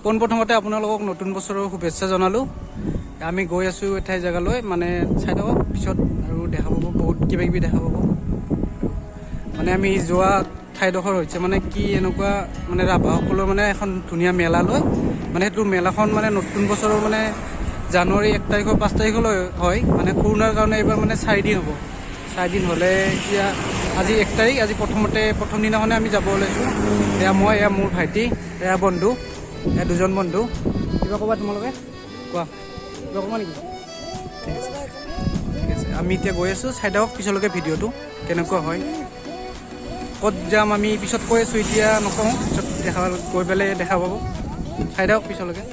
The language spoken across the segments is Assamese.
পোনপ্ৰথমতে আপোনালোকক নতুন বছৰৰ শুভেচ্ছা জনালোঁ। আমি গৈ আছোঁ এঠাই জেগালৈ, মানে চাই থাকক পিছত আৰু দেখা পাব, বহুত কিবা কিবি দেখা পাব। মানে আমি যোৱা ঠাইডোখৰ হৈছে মানে কি এনেকুৱা মানে ৰাভাসকলৰ মানে এখন ধুনীয়া মেলা লয়। মানে সেইটো মেলাখন মানে নতুন বছৰৰ মানে জানুৱাৰী 1 তাৰিখৰ 5 তাৰিখলৈ হয়। মানে কৰোণাৰ কাৰণে এইবাৰ মানে 4 দিন হ'ব। 4 দিন হ'লে এতিয়া আজি 1 তাৰিখ, আজি প্ৰথম দিনাখনে আমি যাব ওলাইছোঁ। এয়া মই, এয়া মোৰ ভাইটি, এয়া বন্ধু, এয়া দুজন বন্ধু। কিবা ক'বা তোমালোকে? কোৱা, কিবা ক'বা নেকি? ঠিক আছে, ঠিক আছে। আমি এতিয়া গৈ আছোঁ, চাই থাকক পিছলৈকে ভিডিঅ'টো কেনেকুৱা হয়। ক'ত যাম আমি পিছত কৈ আছোঁ, এতিয়া নকওঁ, পিছত গৈ পেলাই দেখা পাব। চাই থাকক পিছলৈকে।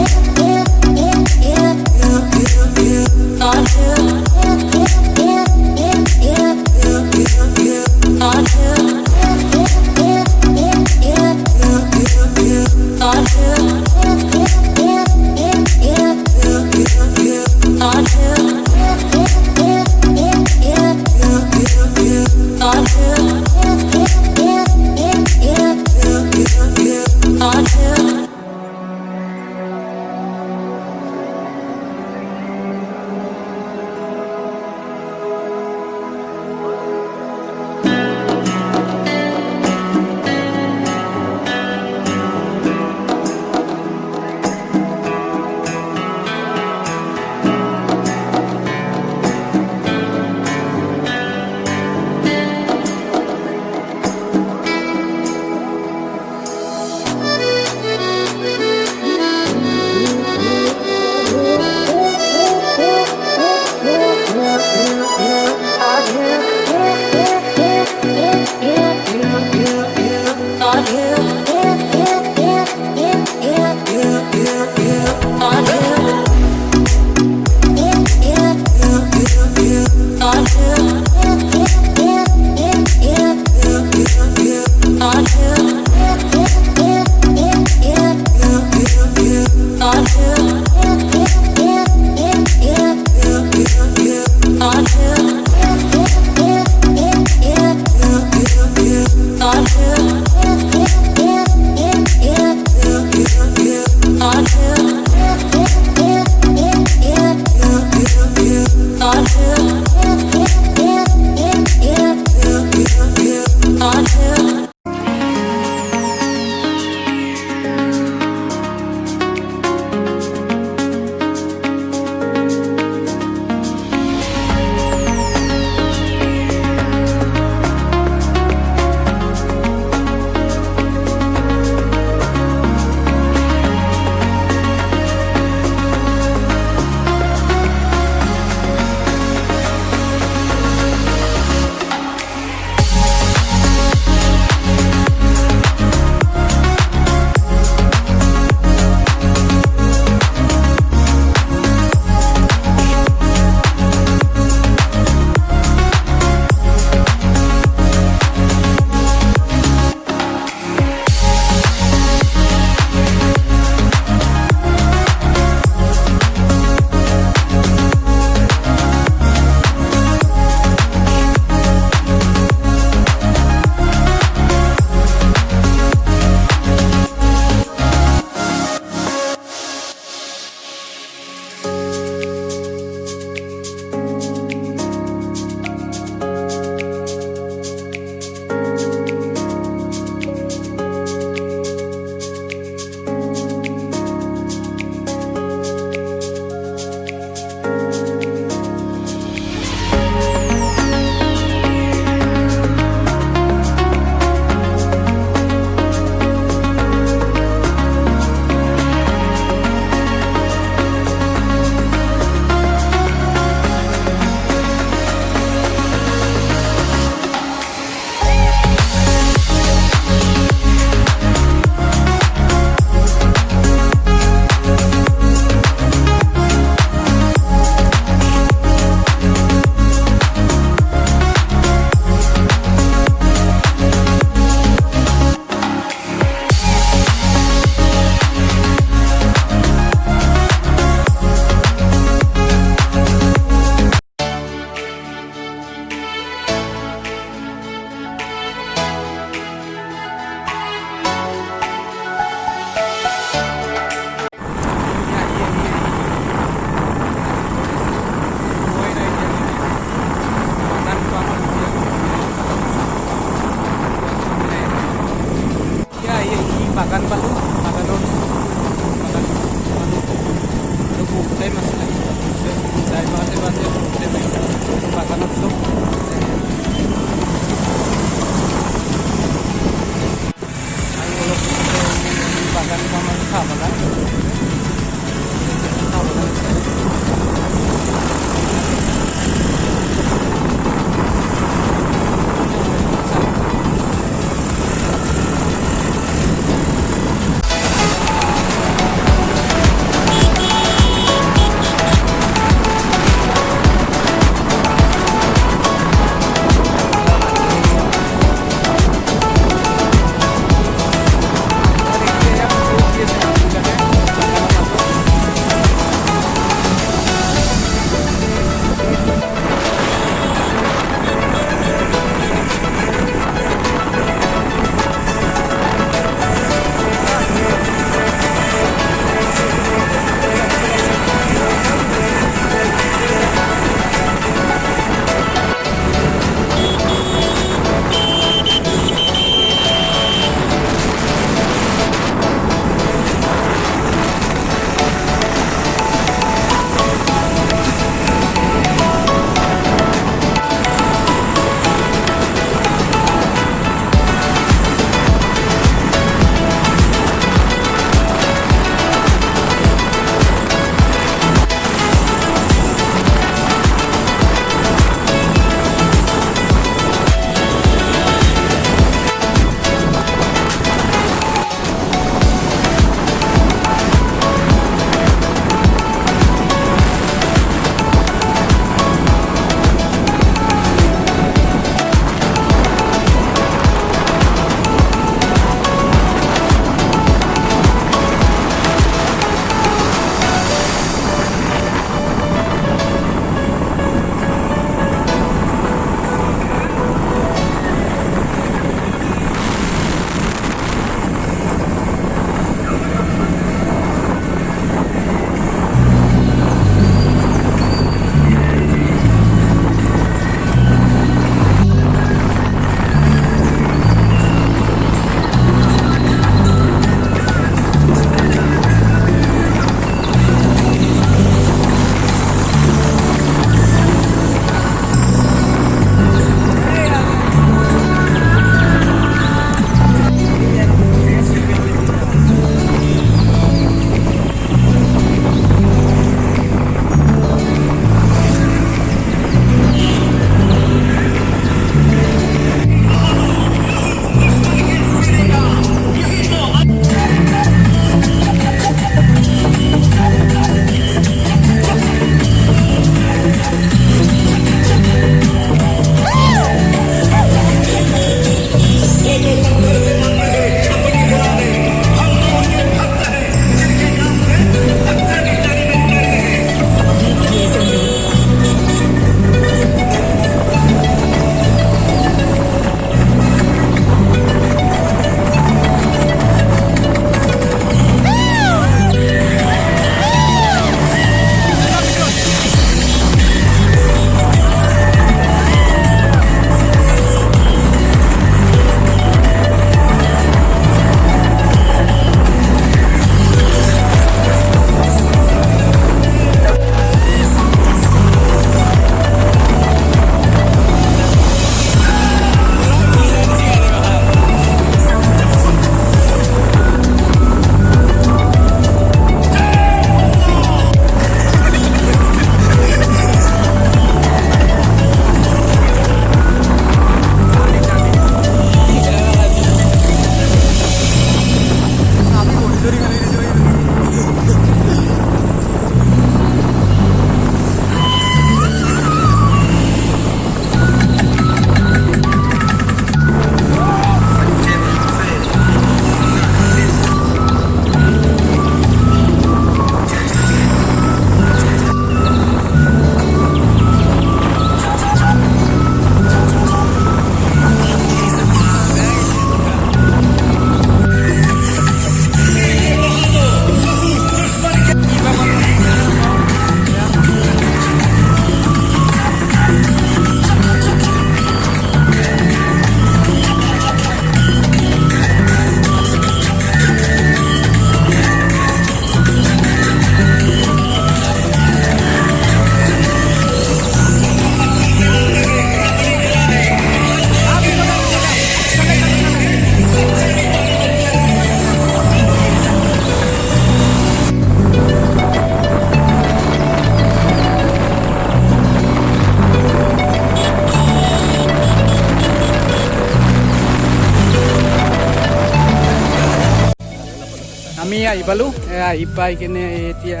আহি পালোঁ আহি পাই কিনে এতিয়া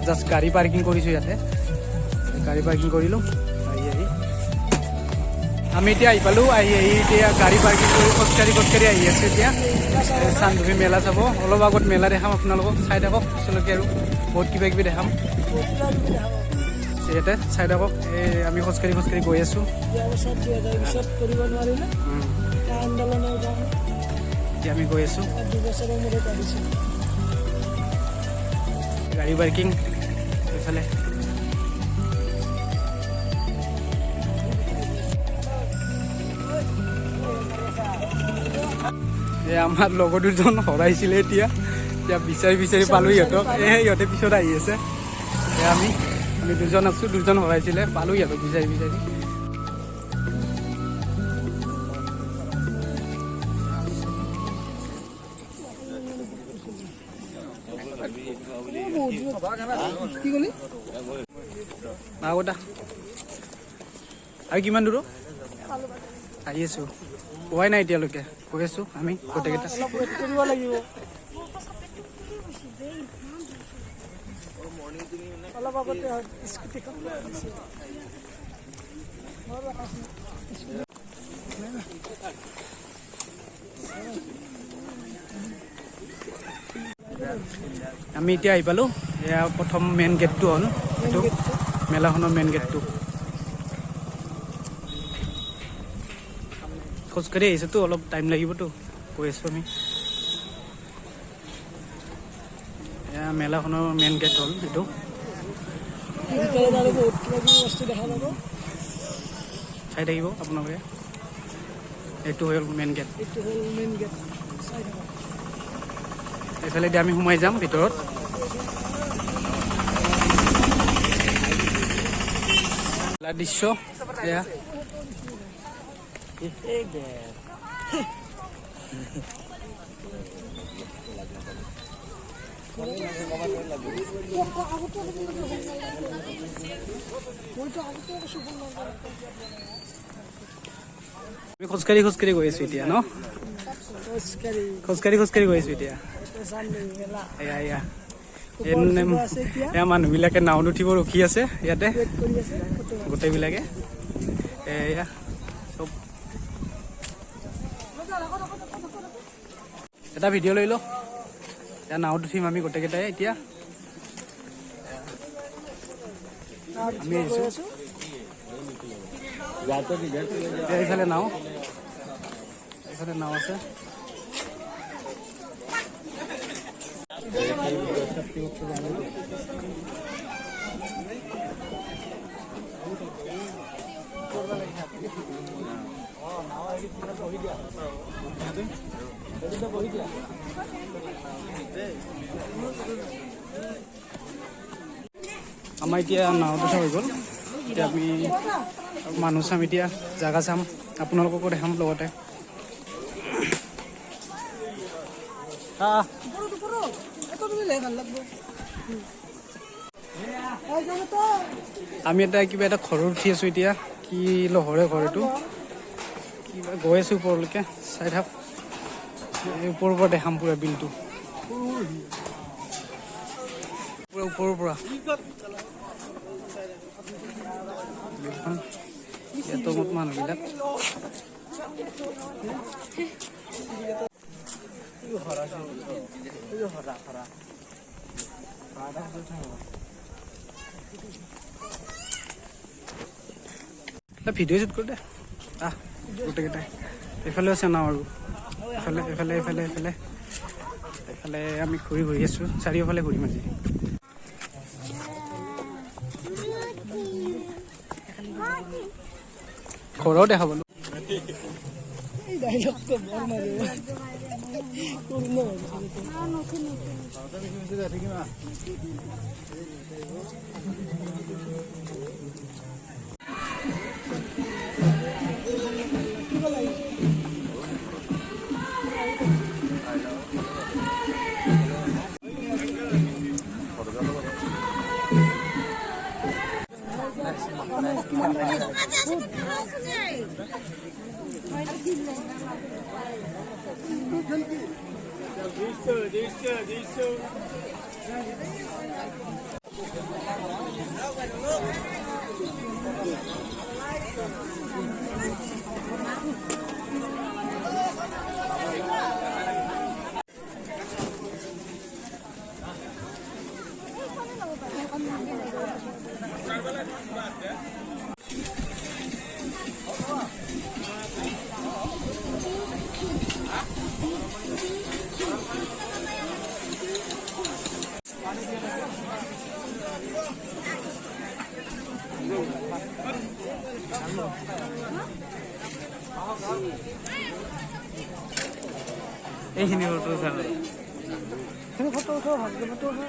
জাষ্ট গাড়ী পাৰ্কিং কৰিছোঁ ইয়াতে গাড়ী পাৰ্কিং কৰিলোঁ আমি এতিয়া আহি পালোঁ আহি এতিয়া গাড়ী পাৰ্কিং কৰি খোজকাঢ়ি আহি আছোঁ এতিয়া চান্দুবি মেলা চাব অলপ আগত মেলা দেখাম আপোনালোকক চাই থাকক পিছলৈকে আৰু বহুত কিবা কিবি দেখাম ইয়াতে চাই থাকক আমি খোজকাঢ়ি গৈ আছোঁ এতিয়া আমি গৈ আছোঁ গাড়ী পাৰ্কিং এইফালে আমাৰ লগৰ দুজন হৰাইছিলে এতিয়া বিচাৰি পালোঁ সিহঁতক সিহঁতে পিছত আহি আছে আমি দুজন আছোঁ দুজন হৰাইছিলে পালোঁ সিহঁতক বিচাৰি কি ক'লি আৰু কিমান দূৰ আহি আছোঁ পোৱাই নাই এতিয়ালৈকে গৈ আছোঁ আমি গোটেইকেইটা কৰিব লাগিব অলপ আগতে স্কুটিখন আমি এতিয়া আহি পালোঁ এয়া প্ৰথম মেইন গেটটো হ'ল এইটো মেলাখনৰ মেইন গেটটো খোজকাঢ়ি আহিছোঁতো অলপ টাইম লাগিবতো গৈ আছোঁ আমি এয়া মেলাখনৰ মেইন গেট হ'ল এইটো চাই থাকিব আপোনালোকে এইটো হ'ল মেইন গেট এইফালেদি আমি সোমাই যাম ভিতৰত দৃশ্য এয়া আমি খোজকাঢ়ি গৈ আছোঁ এতিয়া ন খোজকাঢ়ি গৈ আছোঁ এতিয়া এয়া মানুহবিলাকে নাওত উঠিব ৰখি আছে ইয়াতে গোটেইবিলাকে এয়া চব এটা ভিডিঅ' লৈ লওঁ এতিয়া নাওত উঠিম আমি গোটেইকেইটাই এতিয়া আমি আহিছোঁ এইফালে নাও আছে আমাৰ এতিয়া নাওত উঠা হৈ গ'ল এতিয়া আমি মানুহ চাম এতিয়া জাগা চাম আপোনালোককো দেখাম লগতে আমি এটা কিবা এটা ঘৰত উঠি আছোঁ এতিয়া কি লহৰে ঘৰ এইটো কিবা গৈ আছোঁ ওপৰলৈকে চাই থাক ওপৰৰ পৰা দেখাম পুৰা বিলটো পুৰা ওপৰৰ পৰা ইয়াতো মত মানুহবিলাক ভিডিঅ' শ্বুট কৰি দে গোটেইকেইটাই এইফালে আছে নাও আৰু এইফালে আমি ঘূৰি আছোঁ চাৰিওফালে ঘূৰিম আজি ঘৰো দেখা পালোঁ এইখিনি ফটো উঠাব ফটো উঠাব ভালকে ফটো উঠাব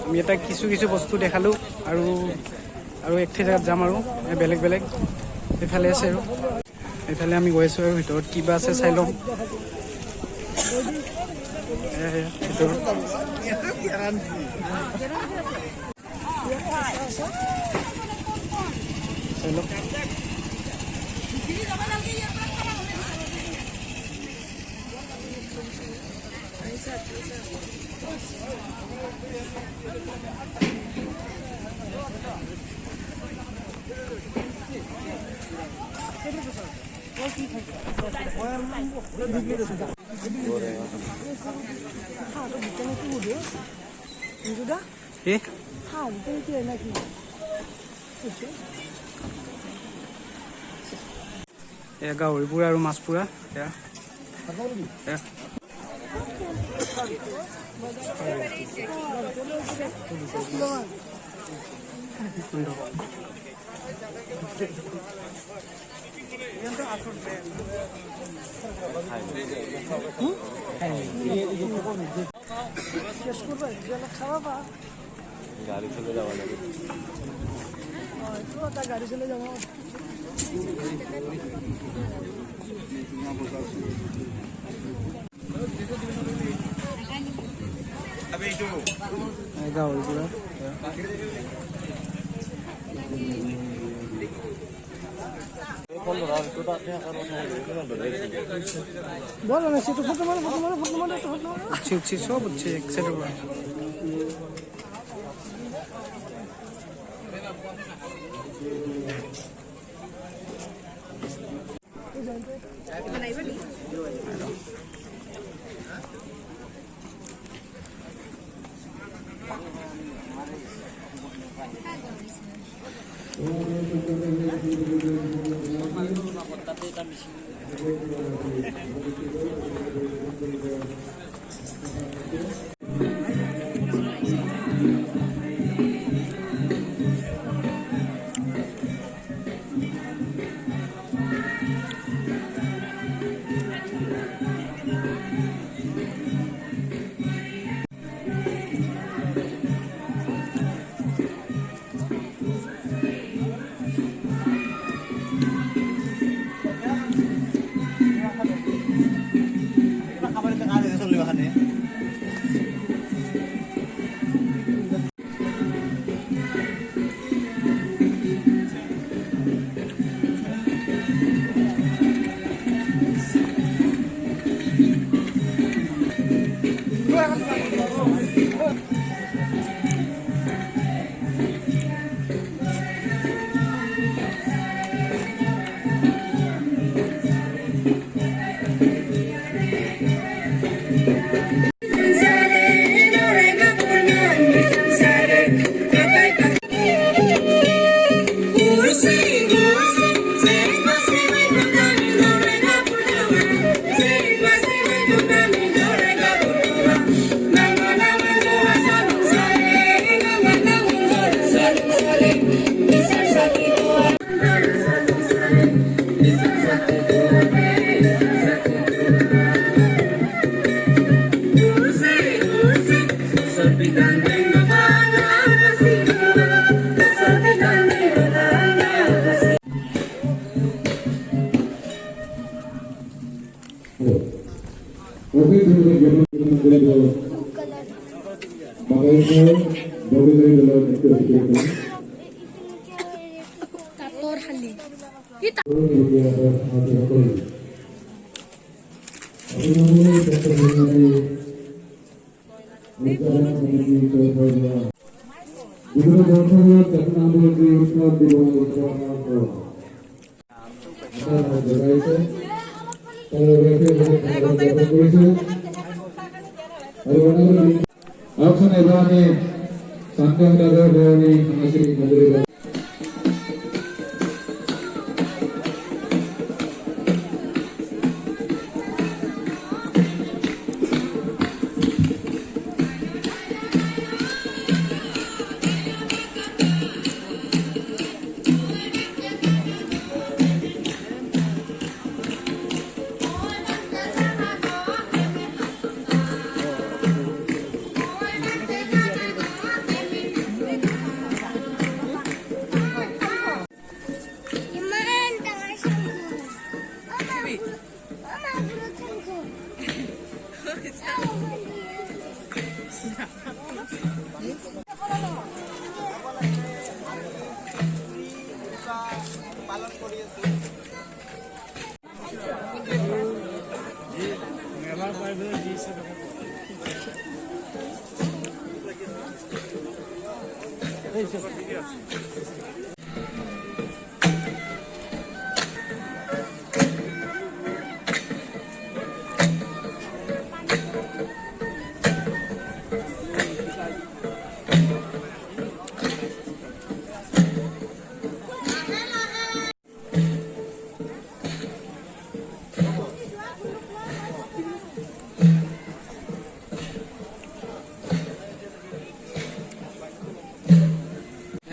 আমি এটা কিছু কিছু বস্তু দেখালোঁ আৰু এক জেগাত যাম আৰু বেলেগ বেলেগ এইফালে আছে আৰু এইফালে আমি গৈ আছোঁ আৰু ভিতৰত কিবা আছে চাই ল'ম চাই লওক এয়া গাহৰি পোৰা আৰু মাছ পোৰা গাড়ি চলে যাওয়া লাগে গাড়ি চলে যাব গাহৰি পোৰা বল না সেটা ফটো মাৰো উঠছি সব উঠছে এক সাইডেৰ পৰা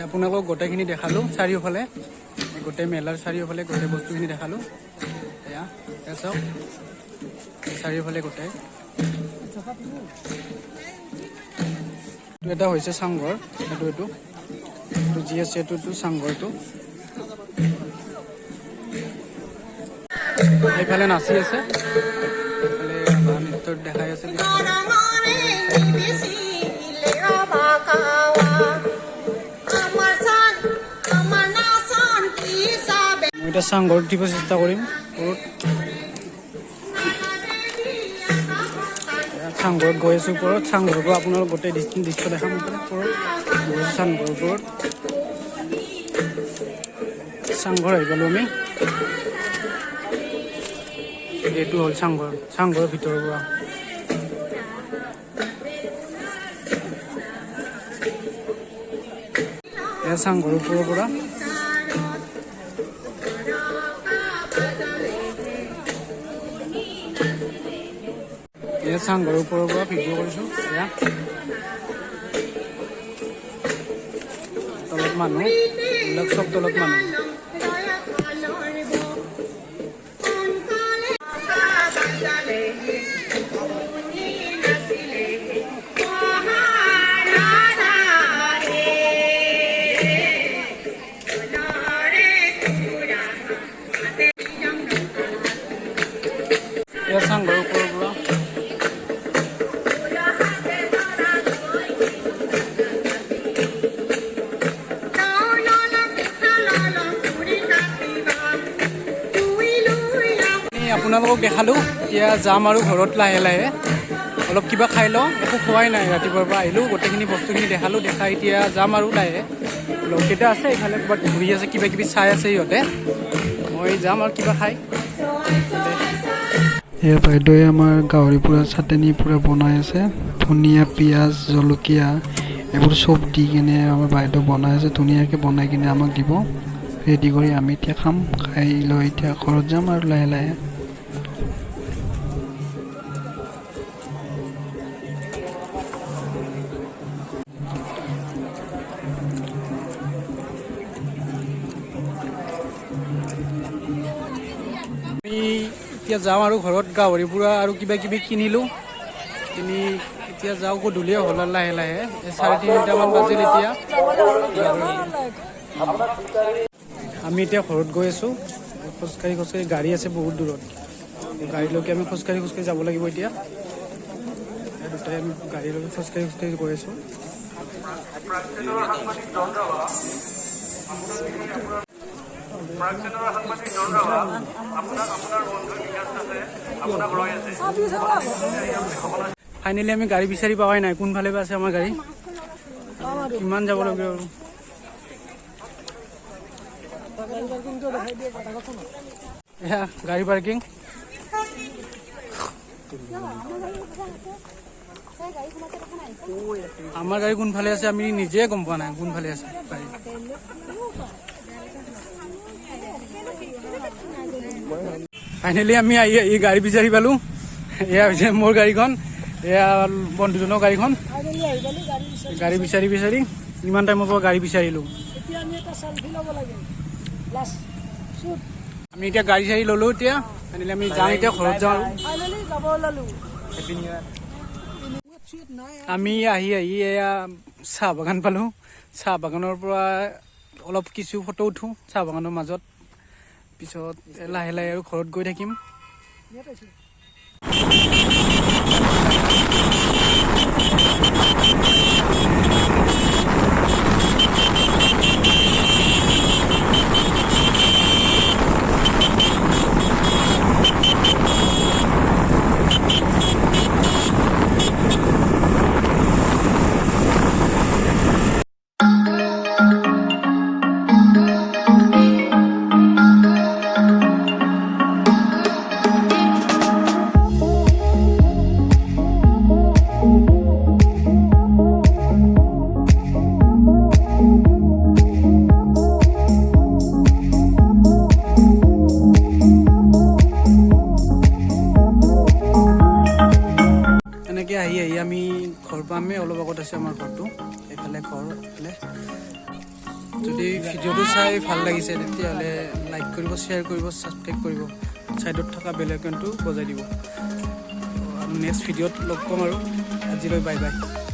আপোনালোকক গোটেইখিনি দেখালোঁ চাৰিওফালে গোটেই মেলাৰ চাৰিওফালে গোটেই বস্তুখিনি দেখালোঁ এয়া চাওক চাৰিওফালে গোটেই এটা হৈছে চাংঘৰ এইটো যি আছে এইটো চাংঘৰটো এইফালে নাচি আছে এইফালে নৃত্য দেখাই আছে মই এতিয়া চাংঘৰত উঠিব চেষ্টা কৰিম চাংঘৰত গৈ আছোঁ ওপৰত চাংঘৰৰ পৰা আপোনালোক গোটেই দৃশ্য দেখাম ওপৰত গৈছোঁ চাংঘৰৰ ওপৰত চাংঘৰ আহি পালোঁ আমি এইটো হ'ল চাংঘৰৰ ভিতৰৰ পৰা এয়া চাংঘৰৰ ওপৰৰ পৰা চাংঘৰৰ ওপৰৰ পৰা ভিডিঅ' কৰিছোঁ এয়া তলত মানুহ এইবিলাক চব তলত মানুহ এয়া চাংঘৰৰ ওপৰৰ পৰা আপোনালোকক দেখালোঁ এতিয়া যাম আৰু ঘৰত লাহে লাহে অলপ কিবা খাই লওঁ একো খোৱাই নাই ৰাতিপুৱাৰ পৰা আহিলোঁ গোটেইখিনি বস্তুখিনি দেখালোঁ দেখাই এতিয়া যাম আৰু লাহে লগকেইটা আছে এইফালে ক'ৰবাত ঘূৰি আছে কিবা কিবি চাই আছে সিহঁতে মই যাম আৰু কিবা খাই এয়া বাইদেৱে আমাৰ গাহৰি পূৰা চাটনি পূৰা বনাই আছে ধনিয়া পিঁয়াজ জলকীয়া এইবোৰ চব দি কিনে আমাৰ বাইদেউ বনাই আছে ধুনীয়াকৈ বনাই কিনে আমাক দিব ৰেডি কৰি আমি এতিয়া খাম খাই লৈ এতিয়া ঘৰত যাম আৰু লাহে লাহে এতিয়া যাওঁ আৰু ঘৰত গাহৰি পূৰা আৰু কিবা কিবি কিনিলোঁ কিনি এতিয়া যাওঁ গধূলিয়ে হ'ল আৰু লাহে লাহে 3:30মান বাজিল এতিয়া আমি এতিয়া ঘৰত গৈ আছোঁ খোজকাঢ়ি গাড়ী আছে বহুত দূৰত গাড়ীলৈকে আমি খোজকাঢ়ি যাব লাগিব এতিয়া দুটাই আমি গাড়ীলৈকে খোজকাঢ়ি গৈ আছোঁ ফাইনেলি আমি গাড়ী বিচাৰি পোৱাই নাই কোনফালে বা আছে আমাৰ গাড়ী কিমান যাব লাগিব আৰু এয়া গাড়ী পাৰ্কিং আমাৰ গাড়ী কোনফালে আছে আমি নিজে গম পোৱা নাই কোনফালে আছে গাড়ী ফাইনেলি আমি এই গাড়ী বিচাৰি পালোঁ এয়া হৈছে মোৰ গাড়ীখন এয়া বন্ধুজনৰ গাড়ীখন গাড়ী বিচাৰি ইমান টাইমৰ পৰা গাড়ী বিচাৰিলোঁ আমি এতিয়া গাড়ী চাড়ী ল'লোঁ এতিয়া ফাইনেলি আমি যাওঁ এতিয়া ঘৰত যাওঁ আমি আহি এয়া চাহ বাগান পালোঁ চাহ বাগানৰ পৰা অলপ কিছু ফটো উঠোঁ চাহ বাগানৰ মাজত পিছত লাহে লাহে আৰু ঘৰত গৈ থাকিম আহি আমি ঘৰ পামেই অলপ আগত আছে আমাৰ ঘৰটো এইফালে ঘৰ এইফালে যদি ভিডিঅ'টো চাই ভাল লাগিছে তেতিয়াহ'লে লাইক কৰিব শ্বেয়াৰ কৰিব ছাবস্ক্ৰাইব কৰিব ছাইডত থকা বেল আইকনটো বজাই দিব আৰু নেক্সট ভিডিঅ'ত লগ পাম আৰু আজিলৈ বাই বাই